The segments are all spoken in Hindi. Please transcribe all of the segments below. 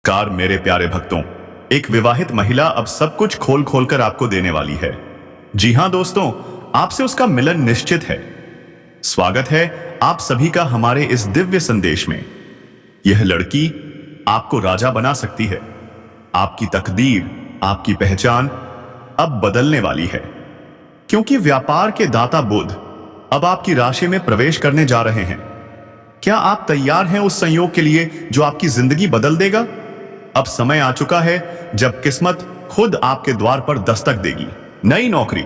नमस्कार मेरे प्यारे भक्तों। एक विवाहित महिला अब सब कुछ खोल खोल कर आपको देने वाली है। जी हां दोस्तों, आपसे उसका मिलन निश्चित है। स्वागत है आप सभी का हमारे इस दिव्य संदेश में। यह लड़की आपको राजा बना सकती है। आपकी तकदीर, आपकी पहचान अब बदलने वाली है, क्योंकि व्यापार के दाता बुध अब आपकी राशि में प्रवेश करने जा रहे हैं। क्या आप तैयार हैं उस संयोग के लिए जो आपकी जिंदगी बदल देगा? अब समय आ चुका है जब किस्मत खुद आपके द्वार पर दस्तक देगी। नई नौकरी,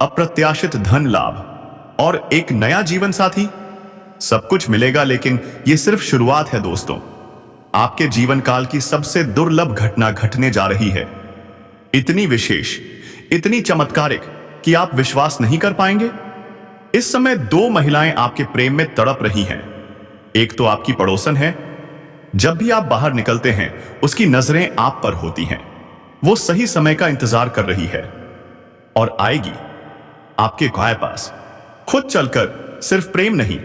अप्रत्याशित धन लाभ और एक नया जीवन साथी, सब कुछ मिलेगा। लेकिन यह सिर्फ शुरुआत है दोस्तों। आपके जीवन काल की सबसे दुर्लभ घटना घटने जा रही है। इतनी विशेष, इतनी चमत्कारिक कि आप विश्वास नहीं कर पाएंगे। इस समय दो महिलाएं आपके प्रेम में तड़प रही हैं। एक तो आपकी पड़ोसन है। जब भी आप बाहर निकलते हैं उसकी नजरें आप पर होती हैं। वो सही समय का इंतजार कर रही है और आएगी आपके पास, खुद चलकर। सिर्फ प्रेम नहीं,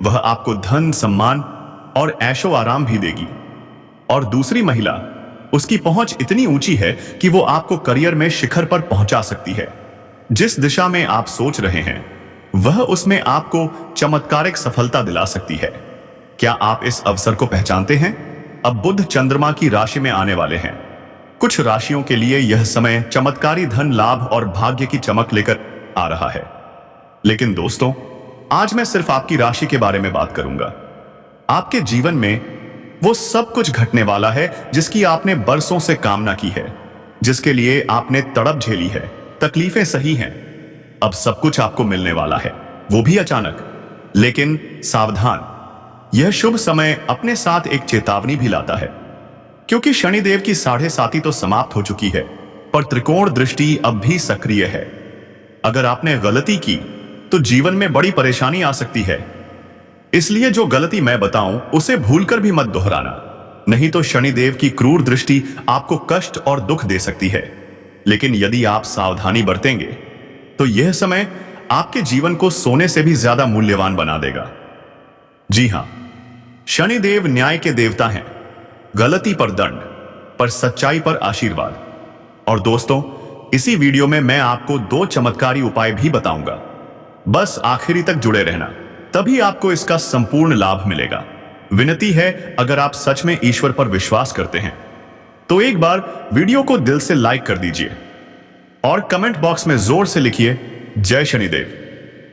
वह आपको धन, सम्मान और ऐशो आराम भी देगी। और दूसरी महिला, उसकी पहुंच इतनी ऊंची है कि वो आपको करियर में शिखर पर पहुंचा सकती है। जिस दिशा में आप सोच रहे हैं वह उसमें आपको चमत्कारिक सफलता दिला सकती है। क्या आप इस अवसर को पहचानते हैं? अब बुध चंद्रमा की राशि में आने वाले हैं। कुछ राशियों के लिए यह समय चमत्कारी धन लाभ और भाग्य की चमक लेकर आ रहा है। लेकिन दोस्तों, आज मैं सिर्फ आपकी राशि के बारे में बात करूंगा। आपके जीवन में वो सब कुछ घटने वाला है जिसकी आपने बरसों से कामना की है, जिसके लिए आपने तड़प झेली है। तकलीफें सही हैं, अब सब कुछ आपको मिलने वाला है, वो भी अचानक। लेकिन सावधान, यह शुभ समय अपने साथ एक चेतावनी भी लाता है, क्योंकि शनिदेव की 7.5 तो समाप्त हो चुकी है, पर त्रिकोण दृष्टि अब भी सक्रिय है। अगर आपने गलती की तो जीवन में बड़ी परेशानी आ सकती है। इसलिए जो गलती मैं बताऊं उसे भूलकर भी मत दोहराना, नहीं तो शनिदेव की क्रूर दृष्टि आपको कष्ट और दुख दे सकती है। लेकिन यदि आप सावधानी बरतेंगे तो यह समय आपके जीवन को सोने से भी ज्यादा मूल्यवान बना देगा। जी हां, शनिदेव न्याय के देवता हैं। गलती पर दंड, पर सच्चाई पर आशीर्वाद। और दोस्तों, इसी वीडियो में मैं आपको 2 चमत्कारी उपाय भी बताऊंगा। बस आखिरी तक जुड़े रहना, तभी आपको इसका संपूर्ण लाभ मिलेगा। विनती है, अगर आप सच में ईश्वर पर विश्वास करते हैं तो एक बार वीडियो को दिल से लाइक कर दीजिए और कमेंट बॉक्स में जोर से लिखिए जय शनिदेव।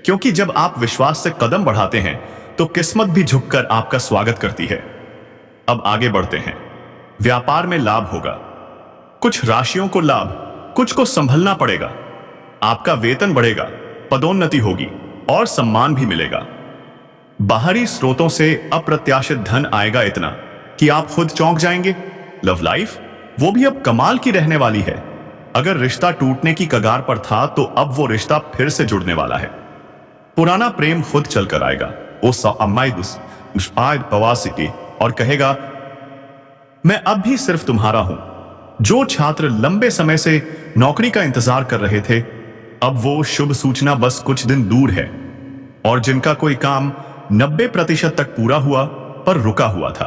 क्योंकि जब आप विश्वास से कदम बढ़ाते हैं तो किस्मत भी झुककर आपका स्वागत करती है। अब आगे बढ़ते हैं। व्यापार में लाभ होगा। कुछ राशियों को लाभ, कुछ को संभलना पड़ेगा। आपका वेतन बढ़ेगा, पदोन्नति होगी और सम्मान भी मिलेगा। बाहरी स्रोतों से अप्रत्याशित धन आएगा, इतना कि आप खुद चौंक जाएंगे। लव लाइफ, वो भी अब कमाल की रहने वाली है। अगर रिश्ता टूटने की कगार पर था तो अब वो रिश्ता फिर से जुड़ने वाला है। पुराना प्रेम खुद चलकर आएगा। वो और कहेगा, मैं अब भी सिर्फ तुम्हारा हूं। जो छात्र लंबे समय से नौकरी का इंतजार कर रहे थे, अब वो शुभ सूचना बस कुछ दिन दूर है। और जिनका कोई काम 90% तक पूरा हुआ पर रुका हुआ था,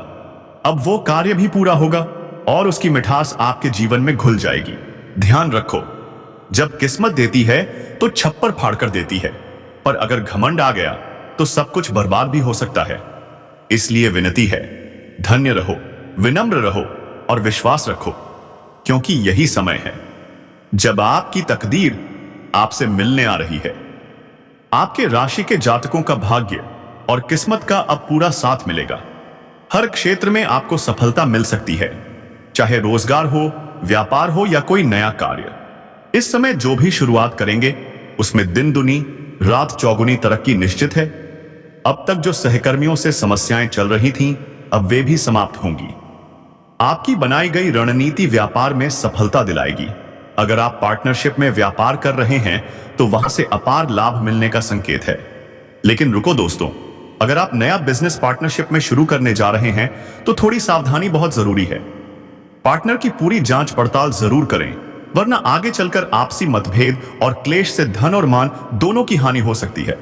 अब वो कार्य भी पूरा होगा और उसकी मिठास आपके जीवन में घुल जाएगी। ध्यान रखो, जब किस्मत देती है तो छप्पर फाड़कर देती है, पर अगर घमंड आ गया तो सब कुछ बर्बाद भी हो सकता है। इसलिए विनती है, धन्य रहो, विनम्र रहो और विश्वास रखो, क्योंकि यही समय है जब आपकी तकदीर आपसे मिलने आ रही है। आपके राशि के जातकों का भाग्य और किस्मत का अब पूरा साथ मिलेगा। हर क्षेत्र में आपको सफलता मिल सकती है, चाहे रोजगार हो, व्यापार हो या कोई नया कार्य। इस समय जो भी शुरुआत करेंगे उसमें दिन दुनी रात चौगुनी तरक्की निश्चित है। अब तक जो सहकर्मियों से समस्याएं चल रही थीं, अब वे भी समाप्त होंगी। आपकी बनाई गई रणनीति व्यापार में सफलता दिलाएगी। अगर आप पार्टनरशिप में व्यापार कर रहे हैं तो वहां से अपार लाभ मिलने का संकेत है। लेकिन रुको दोस्तों, अगर आप नया बिजनेस पार्टनरशिप में शुरू करने जा रहे हैं तो थोड़ी सावधानी बहुत जरूरी है। पार्टनर की पूरी जांच पड़ताल जरूर करें, वरना आगे चलकर आपसी मतभेद और क्लेश से धन और मान दोनों की हानि हो सकती है।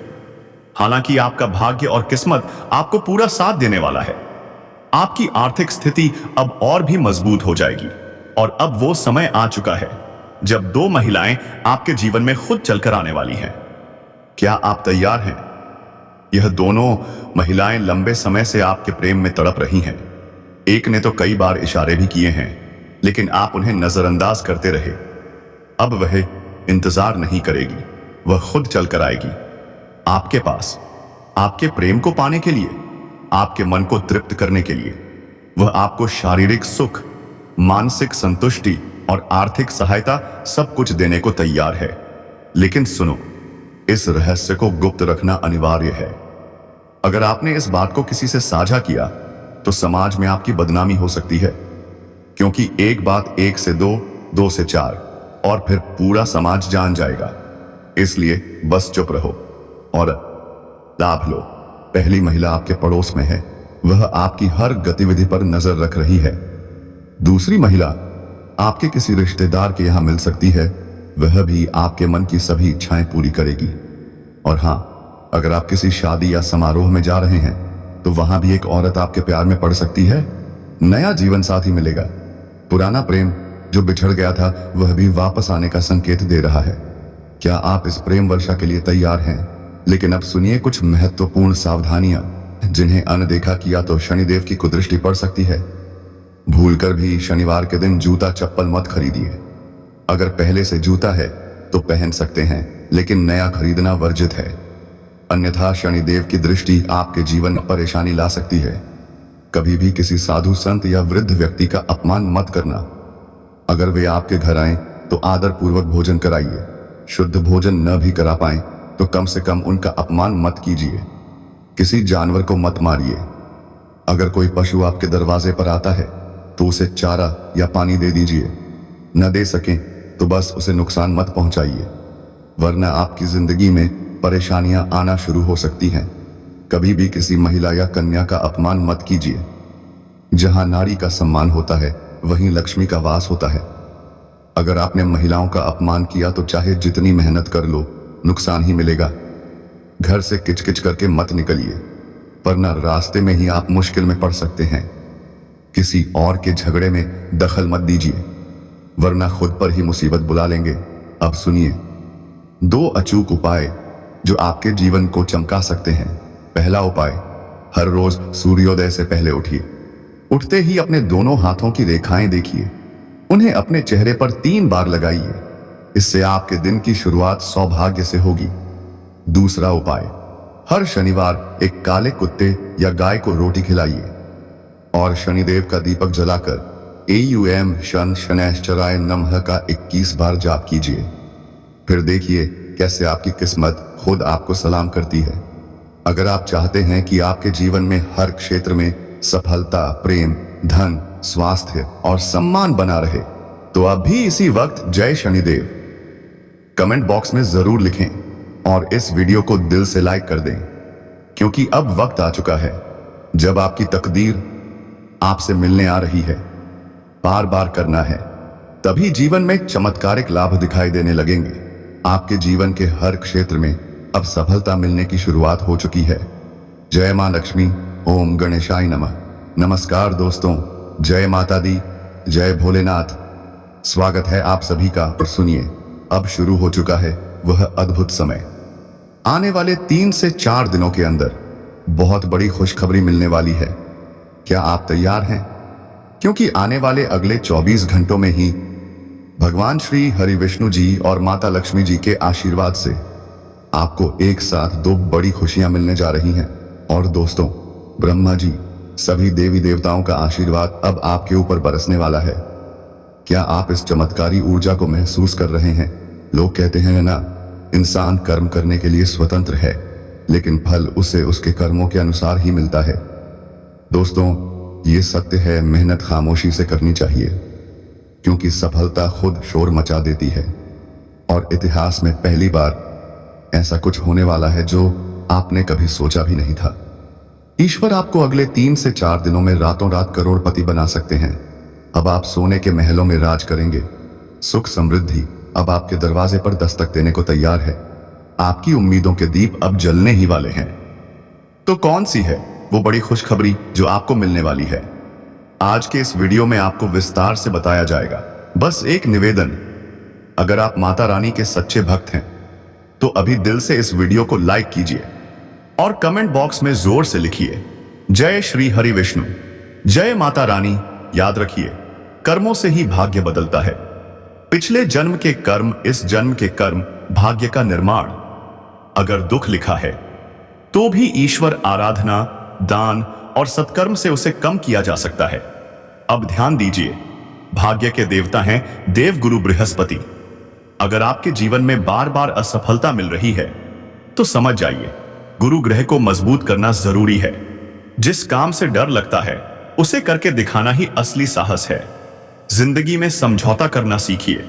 हालांकि आपका भाग्य और किस्मत आपको पूरा साथ देने वाला है। आपकी आर्थिक स्थिति अब और भी मजबूत हो जाएगी। और अब वो समय आ चुका है जब दो महिलाएं आपके जीवन में खुद चलकर आने वाली हैं। क्या आप तैयार हैं? यह दोनों महिलाएं लंबे समय से आपके प्रेम में तड़प रही हैं। एक ने तो कई बार इशारे भी किए हैं, लेकिन आप उन्हें नजरअंदाज करते रहे। अब वह इंतजार नहीं करेगी, वह खुद चलकर आएगी आपके पास, आपके प्रेम को पाने के लिए, आपके मन को तृप्त करने के लिए। वह आपको शारीरिक सुख, मानसिक संतुष्टि और आर्थिक सहायता सब कुछ देने को तैयार है। लेकिन सुनो, इस रहस्य को गुप्त रखना अनिवार्य है। अगर आपने इस बात को किसी से साझा किया तो समाज में आपकी बदनामी हो सकती है, क्योंकि एक बात 1 से 2, 2 से 4 और फिर पूरा समाज जान जाएगा। इसलिए बस चुप रहो और लाभ लो। पहली महिला आपके पड़ोस में है, वह आपकी हर गतिविधि पर नजर रख रही है। दूसरी महिला आपके किसी रिश्तेदार के यहां मिल सकती है, वह भी आपके मन की सभी इच्छाएं पूरी करेगी। और हां, अगर आप किसी शादी या समारोह में जा रहे हैं तो वहां भी एक औरत आपके प्यार में पड़ सकती है। नया जीवन साथी मिलेगा, पुराना प्रेम जो बिछड़ गया था वह भी वापस आने का संकेत दे रहा है। क्या आप इस प्रेम वर्षा के लिए तैयार हैं? लेकिन अब सुनिए कुछ महत्वपूर्ण सावधानियां, जिन्हें अनदेखा किया तो शनिदेव की कुदृष्टि पड़ सकती है। भूलकर भी शनिवार के दिन जूता चप्पल मत खरीदिए। अगर पहले से जूता है तो पहन सकते हैं, लेकिन नया खरीदना वर्जित है, अन्यथा शनिदेव की दृष्टि आपके जीवन में परेशानी ला सकती है। कभी भी किसी साधु संत या वृद्ध व्यक्ति का अपमान मत करना। अगर वे आपके घर आए तो आदर पूर्वक भोजन कराइए। शुद्ध भोजन न भी करा पाए तो कम से कम उनका अपमान मत कीजिए। किसी जानवर को मत मारिए। अगर कोई पशु आपके दरवाजे पर आता है तो उसे चारा या पानी दे दीजिए। न दे सकें तो बस उसे नुकसान मत पहुंचाइए, वरना आपकी जिंदगी में परेशानियां आना शुरू हो सकती हैं। कभी भी किसी महिला या कन्या का अपमान मत कीजिए। जहां नारी का सम्मान होता है वहीं लक्ष्मी का वास होता है। अगर आपने महिलाओं का अपमान किया तो चाहे जितनी मेहनत कर लो, नुकसान ही मिलेगा। घर से किचकिच करके मत निकलिए, वरना रास्ते में ही आप मुश्किल में पड़ सकते हैं। किसी और के झगड़े में दखल मत दीजिए, वरना खुद पर ही मुसीबत बुला लेंगे। अब सुनिए 2 अचूक उपाय जो आपके जीवन को चमका सकते हैं। पहला उपाय, हर रोज सूर्योदय से पहले उठिए। उठते ही अपने दोनों हाथों की रेखाएं देखिए, उन्हें अपने चेहरे पर 3 बार लगाइए। इससे आपके दिन की शुरुआत सौभाग्य से होगी। दूसरा उपाय, हर शनिवार एक काले कुत्ते या गाय को रोटी खिलाइए और शनिदेव का दीपक जलाकर एयूएम शन शनैश्चराय नमः का 21 बार जाप कीजिए। फिर देखिए कैसे आपकी किस्मत खुद आपको सलाम करती है। अगर आप चाहते हैं कि आपके जीवन में हर क्षेत्र में सफलता, प्रेम, धन, स्वास्थ्य और सम्मान बना रहे, तो अभी इसी वक्त जय शनिदेव कमेंट बॉक्स में जरूर लिखें और इस वीडियो को दिल से लाइक कर दें, क्योंकि अब वक्त आ चुका है जब आपकी तकदीर आपसे मिलने आ रही है। बार बार करना है, तभी जीवन में चमत्कारिक लाभ दिखाई देने लगेंगे। आपके जीवन के हर क्षेत्र में अब सफलता मिलने की शुरुआत हो चुकी है। जय मां लक्ष्मी, ओम गणेशाय नमः। नमस्कार दोस्तों, जय माता दी, जय भोलेनाथ। स्वागत है आप सभी का। और सुनिए, अब शुरू हो चुका है वह अद्भुत समय। आने वाले 3 से 4 दिनों के अंदर बहुत बड़ी खुशखबरी मिलने वाली है। क्या आप तैयार हैं? क्योंकि आने वाले अगले 24 घंटों में ही भगवान श्री हरि विष्णु जी और माता लक्ष्मी जी के आशीर्वाद से आपको एक साथ 2 बड़ी खुशियां मिलने जा रही हैं। और दोस्तों, ब्रह्मा जी, सभी देवी देवताओं का आशीर्वाद अब आपके ऊपर बरसने वाला है। क्या आप इस चमत्कारी ऊर्जा को महसूस कर रहे हैं? लोग कहते हैं ना, इंसान कर्म करने के लिए स्वतंत्र है, लेकिन फल उसे उसके कर्मों के अनुसार ही मिलता है। दोस्तों, ये सत्य है, मेहनत खामोशी से करनी चाहिए, क्योंकि सफलता खुद शोर मचा देती है। और इतिहास में पहली बार ऐसा कुछ होने वाला है जो आपने कभी सोचा भी नहीं था। ईश्वर आपको अगले 3 से 4 दिनों में रातों रात करोड़पति बना सकते हैं। अब आप सोने के महलों में राज करेंगे। सुख समृद्धि अब आपके दरवाजे पर दस्तक देने को तैयार है। आपकी उम्मीदों के दीप अब जलने ही वाले हैं। तो कौन सी है वो बड़ी खुशखबरी जो आपको मिलने वाली है। आज के इस वीडियो में आपको विस्तार से बताया जाएगा। बस एक निवेदन, अगर आप माता रानी के सच्चे भक्त हैं तो अभी दिल से इस वीडियो को लाइक कीजिए और कमेंट बॉक्स में जोर से लिखिए जय श्री हरि विष्णु, जय माता रानी। याद रखिए, कर्मों से ही भाग्य बदलता है। पिछले जन्म के कर्म, इस जन्म के कर्म, भाग्य का निर्माण। अगर दुख लिखा है तो भी ईश्वर आराधना, दान और सत्कर्म से उसे कम किया जा सकता है। अब ध्यान दीजिए, भाग्य के देवता हैं देवगुरु बृहस्पति। अगर आपके जीवन में बार बार असफलता मिल रही है तो समझ जाइए, गुरु ग्रह को मजबूत करना जरूरी है। जिस काम से डर लगता है उसे करके दिखाना ही असली साहस है। जिंदगी में समझौता करना सीखिए,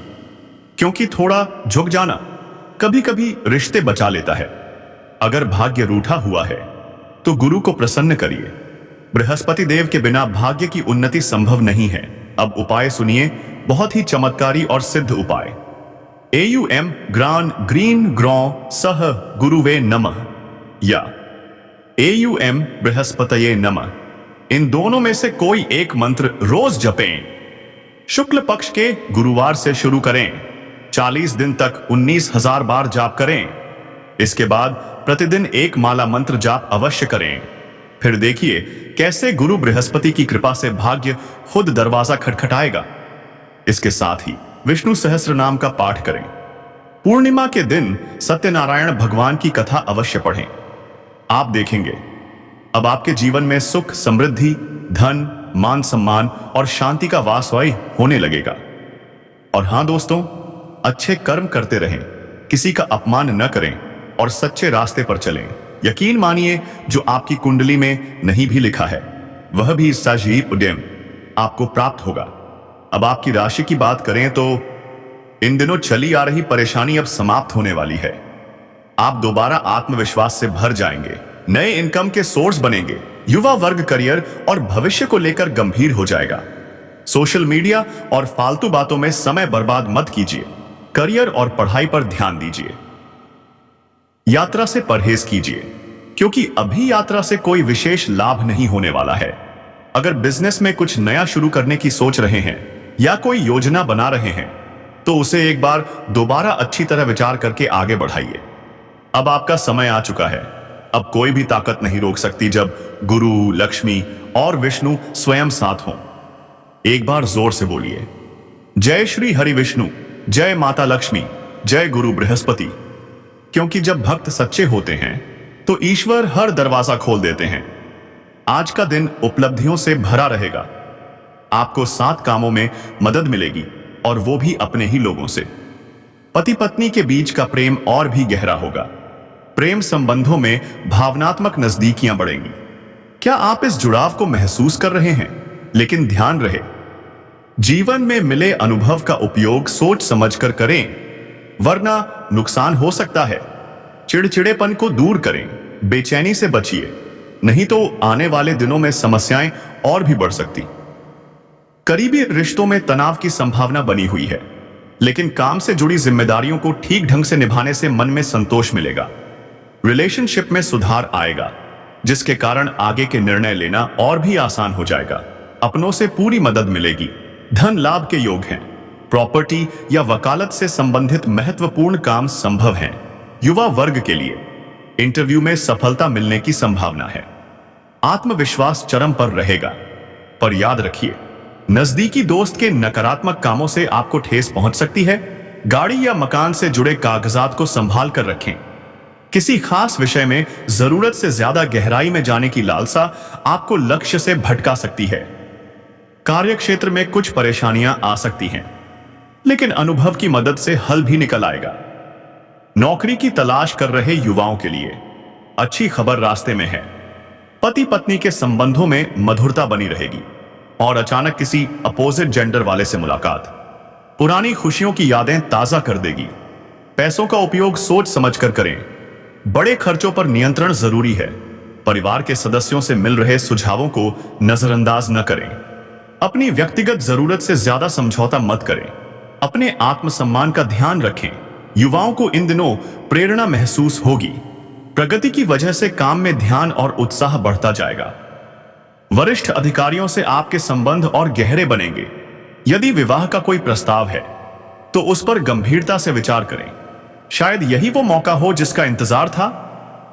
क्योंकि थोड़ा झुक जाना कभी कभी रिश्ते बचा लेता है। अगर भाग्य रूठा हुआ है तो गुरु को प्रसन्न करिए। बृहस्पति देव के बिना भाग्य की उन्नति संभव नहीं है। अब उपाय सुनिए, बहुत ही चमत्कारी और सिद्ध उपाय। AUM ग्रान ग्रीन ग्रौ सह गुरुवे नमः या AUM बृहस्पतये नमः, इन दोनों में से कोई एक मंत्र रोज जपें। शुक्ल पक्ष के गुरुवार से शुरू करें। 40 दिन तक 19,000 बार जाप करें। इसके बाद प्रतिदिन एक माला मंत्र जाप अवश्य करें। फिर देखिए कैसे गुरु बृहस्पति की कृपा से भाग्य खुद दरवाजा खटखटाएगा। इसके साथ ही विष्णु सहस्त्र नाम का पाठ करें। पूर्णिमा के दिन सत्यनारायण भगवान की कथा अवश्य पढ़ें। आप देखेंगे अब आपके जीवन में सुख, समृद्धि, धन, मान सम्मान और शांति का वास होने लगेगा। और हां दोस्तों, अच्छे कर्म करते रहें, किसी का अपमान न करें और सच्चे रास्ते पर चलें। यकीन मानिए, जो आपकी कुंडली में नहीं भी लिखा है वह भी सजीव उद्यम आपको प्राप्त होगा। अब आपकी राशि की बात करें तो इन दिनों चली आ रही परेशानी अब समाप्त होने वाली है। आप दोबारा आत्मविश्वास से भर जाएंगे, नए इनकम के सोर्स बनेंगे। युवा वर्ग करियर और भविष्य को लेकर गंभीर हो जाएगा। सोशल मीडिया और फालतू बातों में समय बर्बाद मत कीजिए। करियर और पढ़ाई पर ध्यान दीजिए। यात्रा से परहेज कीजिए, क्योंकि अभी यात्रा से कोई विशेष लाभ नहीं होने वाला है। अगर बिजनेस में कुछ नया शुरू करने की सोच रहे हैं या कोई योजना बना रहे हैं तो उसे एक बार दोबारा अच्छी तरह विचार करके आगे बढ़ाइए। अब आपका समय आ चुका है। अब कोई भी ताकत नहीं रोक सकती जब गुरु, लक्ष्मी और विष्णु स्वयं साथ हों। एक बार जोर से बोलिए, जय श्री हरि विष्णु, जय माता लक्ष्मी, जय गुरु बृहस्पति। क्योंकि जब भक्त सच्चे होते हैं तो ईश्वर हर दरवाजा खोल देते हैं। आज का दिन उपलब्धियों से भरा रहेगा। आपको 7 कामों में मदद मिलेगी और वो भी अपने ही लोगों से। पति पत्नी के बीच का प्रेम और भी गहरा होगा। प्रेम संबंधों में भावनात्मक नजदीकियां बढ़ेंगी। क्या आप इस जुड़ाव को महसूस कर रहे हैं? लेकिन ध्यान रहे, जीवन में मिले अनुभव का उपयोग सोच समझकर करें, वरना नुकसान हो सकता है। चिड़चिड़ेपन को दूर करें, बेचैनी से बचिए, नहीं तो आने वाले दिनों में समस्याएं और भी बढ़ सकती। करीबी रिश्तों में तनाव की संभावना बनी हुई है, लेकिन काम से जुड़ी जिम्मेदारियों को ठीक ढंग से निभाने से मन में संतोष मिलेगा। रिलेशनशिप में सुधार आएगा, जिसके कारण आगे के निर्णय लेना और भी आसान हो जाएगा। अपनों से पूरी मदद मिलेगी। धन लाभ के योग हैं। प्रॉपर्टी या वकालत से संबंधित महत्वपूर्ण काम संभव हैं। युवा वर्ग के लिए इंटरव्यू में सफलता मिलने की संभावना है। आत्मविश्वास चरम पर रहेगा। पर याद रखिए, नजदीकी दोस्त के नकारात्मक कामों से आपको ठेस पहुंच सकती है। गाड़ी या मकान से जुड़े कागजात को संभाल कर रखें। किसी खास विषय में जरूरत से ज्यादा गहराई में जाने की लालसा आपको लक्ष्य से भटका सकती है। कार्यक्षेत्र में कुछ परेशानियां आ सकती हैं, लेकिन अनुभव की मदद से हल भी निकल आएगा। नौकरी की तलाश कर रहे युवाओं के लिए अच्छी खबर रास्ते में है। पति पत्नी के संबंधों में मधुरता बनी रहेगी और अचानक किसी अपोजिट जेंडर वाले से मुलाकात पुरानी खुशियों की यादें ताजा कर देगी। पैसों का उपयोग सोच समझकर करें। बड़े खर्चों पर नियंत्रण जरूरी है। परिवार के सदस्यों से मिल रहे सुझावों को नजरअंदाज न करें। अपनी व्यक्तिगत जरूरत से ज्यादा समझौता मत करें। अपने आत्मसम्मान का ध्यान रखें। युवाओं को इन दिनों प्रेरणा महसूस होगी। प्रगति की वजह से काम में ध्यान और उत्साह बढ़ता जाएगा। वरिष्ठ अधिकारियों से आपके संबंध और गहरे बनेंगे। यदि विवाह का कोई प्रस्ताव है तो उस पर गंभीरता से विचार करें। शायद यही वो मौका हो जिसका इंतजार था।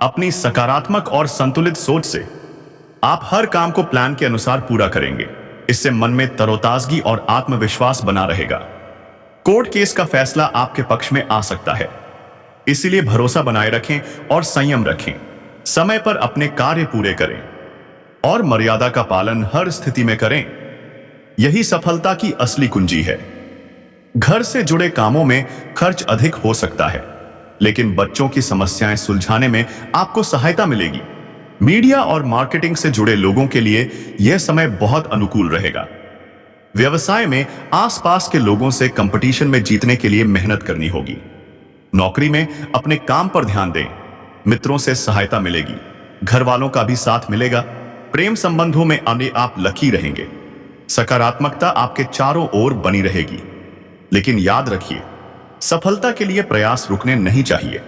अपनी सकारात्मक और संतुलित सोच से आप हर काम को प्लान के अनुसार पूरा करेंगे। इससे मन में तरोताजगी और आत्मविश्वास बना रहेगा। कोर्ट केस का फैसला आपके पक्ष में आ सकता है, इसलिए भरोसा बनाए रखें और संयम रखें। समय पर अपने कार्य पूरे करें और मर्यादा का पालन हर स्थिति में करें। यही सफलता की असली कुंजी है। घर से जुड़े कामों में खर्च अधिक हो सकता है, लेकिन बच्चों की समस्याएं सुलझाने में आपको सहायता मिलेगी। मीडिया और मार्केटिंग से जुड़े लोगों के लिए यह समय बहुत अनुकूल रहेगा। व्यवसाय में आसपास के लोगों से कंपटीशन में जीतने के लिए मेहनत करनी होगी। नौकरी में अपने काम पर ध्यान दें। मित्रों से सहायता मिलेगी, घर वालों का भी साथ मिलेगा। प्रेम संबंधों में अपने आप लकी रहेंगे। सकारात्मकता आपके चारों ओर बनी रहेगी। लेकिन याद रखिए, सफलता के लिए प्रयास रुकने नहीं चाहिए।